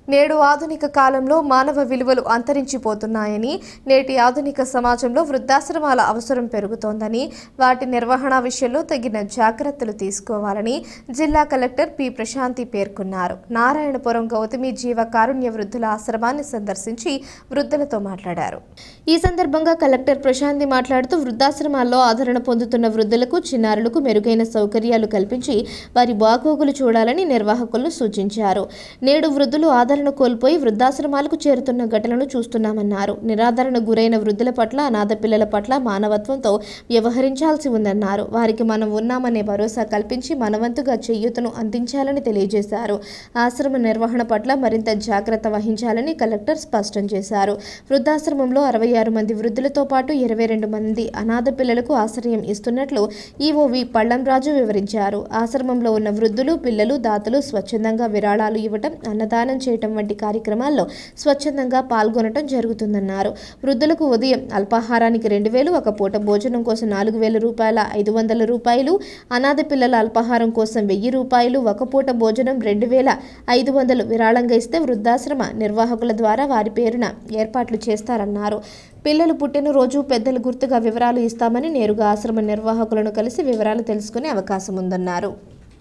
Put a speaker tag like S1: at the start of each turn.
S1: నేడు ఆధునిక కాలంలో మానవ విలువలు అంతరించిపోతున్నాయని, నేటి ఆధునిక సమాజంలో వృద్ధాశ్రమాల అవసరం పెరుగుతోందని, వాటి నిర్వహణ విషయంలో తగిన జాగ్రత్తలు తీసుకోవాలని జిల్లా కలెక్టర్ పి ప్రశాంతి పేర్కొన్నారు. నారాయణపురం గౌతమి జీవ కారుణ్య వృద్ధుల ఆశ్రమాన్ని సందర్శించి వృద్ధులతో మాట్లాడారు. ఈ సందర్భంగా కలెక్టర్ ప్రశాంతి మాట్లాడుతూ వృద్ధాశ్రమాల్లో ఆదరణ పొందుతున్న వృద్ధులకు, చిన్నారులకు మెరుగైన సౌకర్యాలు కల్పించి వారి బాగోగులు చూడాలని నిర్వాహకులను సూచించారు. నేడు వృద్ధులు ఆదరణ కోల్పోయి వృద్ధాశ్రమాలకు చేరుతున్న ఘటనను చూస్తున్నామన్నారు. నిరాదరణ గురైన వృద్ధుల పట్ల, అనాథ పిల్లల పట్ల మానవత్వంతో వ్యవహరించాల్సి ఉందన్నారు. వారికి మనం ఉన్నామనే భరోసా కల్పించి మనవంతుగా చేయూతను అందించాలని తెలియజేశారు. ఆశ్రమ నిర్వహణ పట్ల మరింత జాగ్రత్త వహించాలని కలెక్టర్ స్పష్టం చేశారు. వృద్ధాశ్రమంలో 66 మంది వృద్ధులతో పాటు 22 మంది అనాథ పిల్లలకు ఆశ్రయం ఇస్తున్నట్లు ఈఓవి పళ్లంరాజు వివరించారు. ఆశ్రమంలో ఉన్న వృద్ధులు, పిల్లలు, దాతలు స్వచ్ఛందంగా విరాళాలు ఇవ్వటం, అన్నదానం చేయటం వంటి కార్యక్రమాల్లో స్వచ్ఛందంగా పాల్గొనటం జరుగుతుందన్నారు. వృద్ధులకు ఉదయం అల్పాహారానికి 2,000, ఒక పూట భోజనం కోసం 4,000 రూపాయల 500 రూపాయలు, అనాథ పిల్లల అల్పాహారం కోసం 1,000 రూపాయలు, ఒక పూట భోజనం 2,500 విరాళంగా ఇస్తే వృద్ధాశ్రమ నిర్వాహకుల ద్వారా వారి పేరున ఏర్పాట్లు చేస్తారన్నారు. పిల్లలు పుట్టినరోజు పెద్దలు గుర్తుగా వివరాలు ఇస్తామని, నేరుగా ఆశ్రమ నిర్వాహకులను కలిసి వివరాలు తెలుసుకునే అవకాశం ఉందన్నారు.